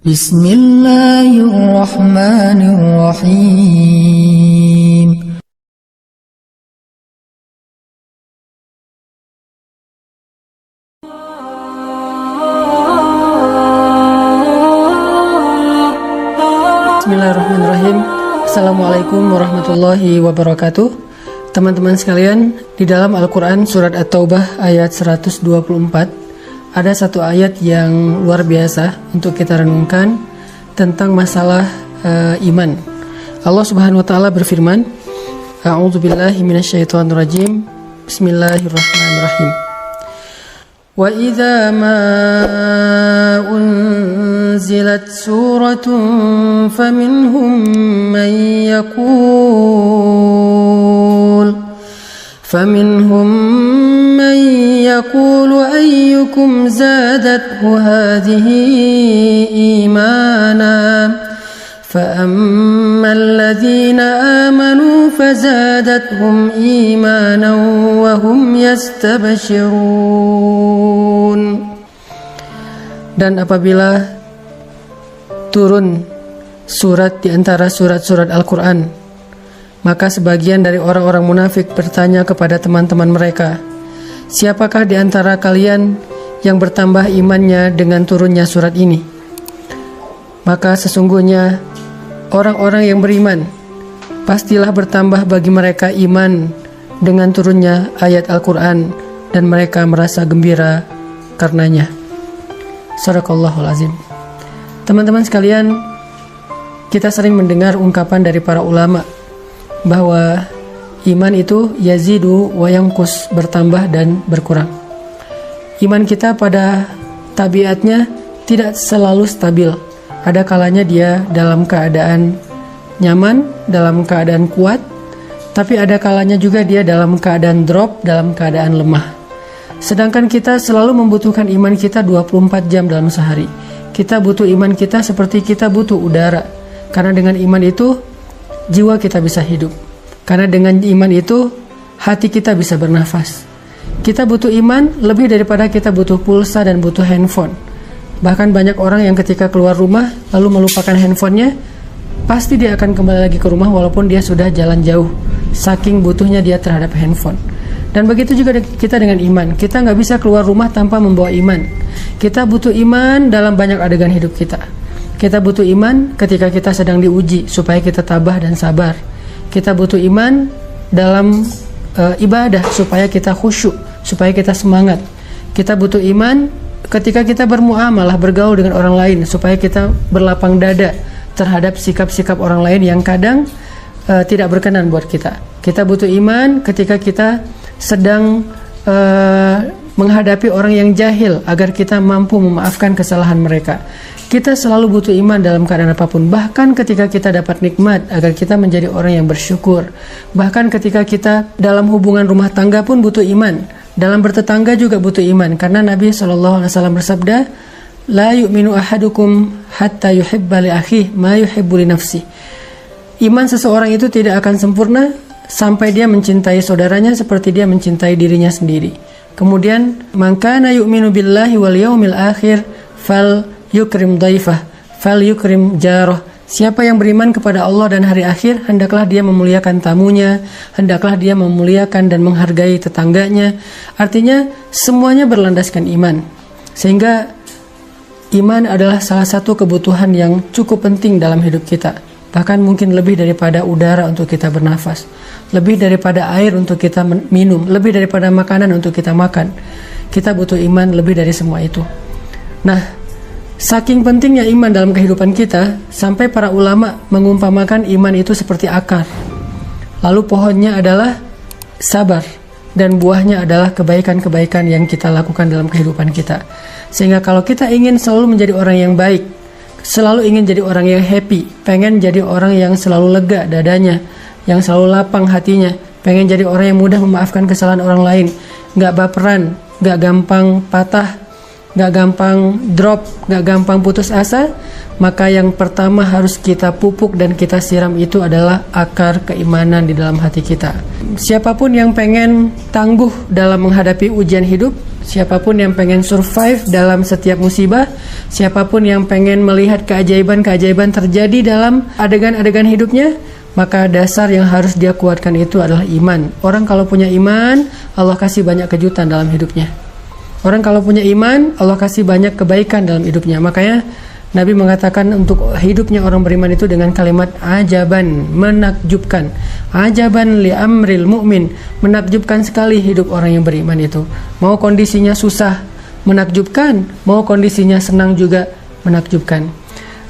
Bismillahirrahmanirrahim. Bismillahirrahmanirrahim. Assalamualaikum warahmatullahi wabarakatuh. Teman-teman sekalian, di dalam Al-Quran surat At-Taubah ayat 124 ada satu ayat yang luar biasa untuk kita renungkan tentang masalah iman. Allah Subhanahu wa taala berfirman, A'udzubillahi minasyaitonirrajim. Bismillahirrahmanirrahim. Wa idza ma unzilat suratun faminhum man yaqulu ayyukum zadathu hadhihi imana فأما الذين آمنوا فزادتهم إيمانا وهم يستبشرون. Dan apabila turun surat di antara surat-surat Al-Quran, maka sebagian dari orang-orang munafik bertanya kepada teman-teman mereka, siapakah di antara kalian yang bertambah imannya dengan turunnya surat ini? Maka sesungguhnya orang-orang yang beriman pastilah bertambah bagi mereka iman dengan turunnya ayat Al-Quran, dan mereka merasa gembira karenanya. Shadaqallahul azim. Teman-teman sekalian, kita sering mendengar ungkapan dari para ulama bahwa iman itu yazidu wa yanqus, bertambah dan berkurang. Iman kita pada tabiatnya tidak selalu stabil. Ada kalanya dia dalam keadaan nyaman, dalam keadaan kuat, tapi ada kalanya juga dia dalam keadaan drop, dalam keadaan lemah. Sedangkan kita selalu membutuhkan iman kita 24 jam dalam sehari. Kita butuh iman kita seperti kita butuh udara. Karena dengan iman itu jiwa kita bisa hidup. Karena dengan iman itu hati kita bisa bernafas. Kita butuh iman lebih daripada kita butuh pulsa dan butuh handphone. Bahkan banyak orang yang ketika keluar rumah lalu melupakan handphonenya, pasti dia akan kembali lagi ke rumah walaupun dia sudah jalan jauh, saking butuhnya dia terhadap handphone. Dan begitu juga kita dengan iman. Kita nggak bisa keluar rumah tanpa membawa iman. Kita butuh iman dalam banyak adegan hidup kita. Kita butuh iman ketika kita sedang diuji supaya kita tabah dan sabar. Kita butuh iman dalam ibadah supaya kita khusyuk, supaya kita semangat. Kita butuh iman ketika kita bermuamalah, bergaul dengan orang lain, supaya kita berlapang dada terhadap sikap-sikap orang lain yang kadang tidak berkenan buat kita. Kita butuh iman ketika kita sedang menghadapi orang yang jahil agar kita mampu memaafkan kesalahan mereka. Kita selalu butuh iman dalam keadaan apapun. Bahkan ketika kita dapat nikmat, agar kita menjadi orang yang bersyukur. Bahkan ketika kita dalam hubungan rumah tangga pun butuh iman. Dalam bertetangga juga butuh iman, karena Nabi SAW bersabda, la yu'minu ahadukum hatta yuhibba li akhihi ma yuhibbu li nafsihi. Iman seseorang itu tidak akan sempurna sampai dia mencintai saudaranya seperti dia mencintai dirinya sendiri. Kemudian, man kana yu'minu billahi wal yaumil akhir fal yukrim dhaifah fal yukrim jarah. Siapa yang beriman kepada Allah dan hari akhir, hendaklah dia memuliakan tamunya, hendaklah dia memuliakan dan menghargai tetangganya. Artinya semuanya berlandaskan iman. Sehingga iman adalah salah satu kebutuhan yang cukup penting dalam hidup kita. Bahkan mungkin lebih daripada udara untuk kita bernafas, lebih daripada air untuk kita minum, lebih daripada makanan untuk kita makan. Kita butuh iman lebih dari semua itu. Nah, saking pentingnya iman dalam kehidupan kita, sampai para ulama mengumpamakan iman itu seperti akar. Lalu pohonnya adalah sabar, dan buahnya adalah kebaikan-kebaikan yang kita lakukan dalam kehidupan kita. Sehingga kalau kita ingin selalu menjadi orang yang baik, selalu ingin jadi orang yang happy, pengen jadi orang yang selalu lega dadanya, yang selalu lapang hatinya, pengen jadi orang yang mudah memaafkan kesalahan orang lain, gak baperan, gak gampang patah, gak gampang drop, gak gampang putus asa, maka yang pertama harus kita pupuk dan kita siram itu adalah akar keimanan di dalam hati kita. Siapapun yang pengen tangguh dalam menghadapi ujian hidup, Siapapun yang pengen survive dalam setiap musibah, siapapun yang pengen melihat keajaiban-keajaiban terjadi dalam adegan-adegan hidupnya, maka dasar yang harus dia kuatkan itu adalah iman. Orang kalau punya iman, Allah kasih banyak kejutan dalam hidupnya. Orang kalau punya iman, Allah kasih banyak kebaikan dalam hidupnya. Makanya Nabi mengatakan untuk hidupnya orang beriman itu dengan kalimat ajaban, menakjubkan. Ajaban li amril mu'min, menakjubkan sekali hidup orang yang beriman itu. Mau kondisinya susah, menakjubkan. Mau kondisinya senang juga, menakjubkan.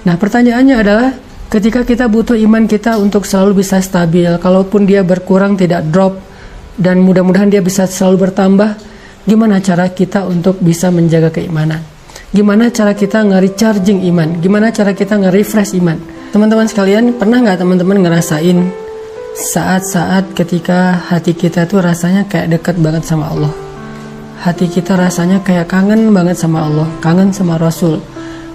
Nah, pertanyaannya adalah ketika kita butuh iman kita untuk selalu bisa stabil, kalaupun dia berkurang tidak drop, dan mudah-mudahan dia bisa selalu bertambah, gimana cara kita untuk bisa menjaga keimanan? Gimana cara kita nge-recharging iman? Gimana cara kita nge-refresh iman? Teman-teman sekalian, pernah nggak teman-teman ngerasain saat-saat ketika hati kita tuh rasanya kayak dekat banget sama Allah? Hati kita rasanya kayak kangen banget sama Allah, kangen sama Rasul.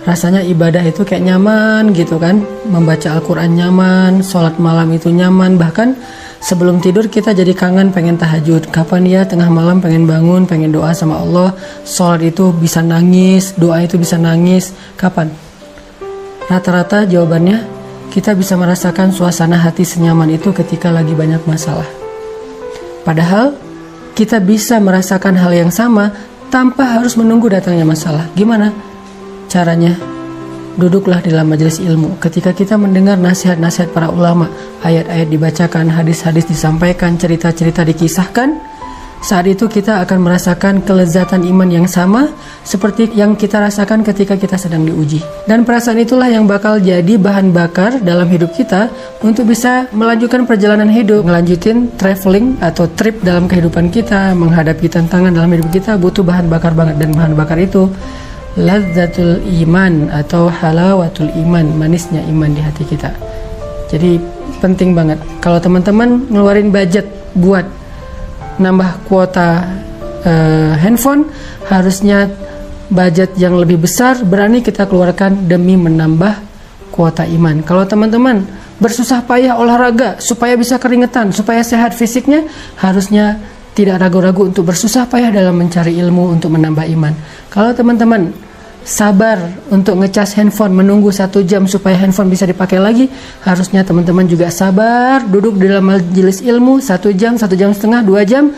Rasanya ibadah itu kayak nyaman gitu kan, membaca Al-Quran nyaman, sholat malam itu nyaman, bahkan sebelum tidur kita jadi kangen pengen tahajud. Kapan ya tengah malam pengen bangun, pengen doa sama Allah. Sholat itu bisa nangis, doa itu bisa nangis. Kapan? Rata-rata jawabannya kita bisa merasakan suasana hati senyaman itu ketika lagi banyak masalah. Padahal kita bisa merasakan hal yang sama tanpa harus menunggu datangnya masalah. Gimana caranya? Duduklah di dalam majelis ilmu. Ketika kita mendengar nasihat-nasihat para ulama, ayat-ayat dibacakan, hadis-hadis disampaikan, cerita-cerita dikisahkan, saat itu kita akan merasakan kelezatan iman yang sama seperti yang kita rasakan ketika kita sedang diuji. Dan perasaan itulah yang bakal jadi bahan bakar dalam hidup kita untuk bisa melanjutkan perjalanan hidup, melanjutin traveling atau trip dalam kehidupan kita, menghadapi tantangan dalam hidup kita butuh bahan bakar banget. Dan bahan bakar itu lazzatul iman atau halawatul iman, manisnya iman di hati kita. Jadi penting banget kalau teman-teman ngeluarin budget buat nambah kuota handphone, harusnya budget yang lebih besar berani kita keluarkan demi menambah kuota iman. Kalau teman-teman bersusah payah olahraga supaya bisa keringetan, supaya sehat fisiknya, harusnya tidak ragu-ragu untuk bersusah payah dalam mencari ilmu untuk menambah iman. Kalau teman-teman sabar untuk ngecas handphone, menunggu 1 jam supaya handphone bisa dipakai lagi, harusnya teman-teman juga sabar duduk di dalam majelis ilmu 1 jam, 1 jam setengah, 2 jam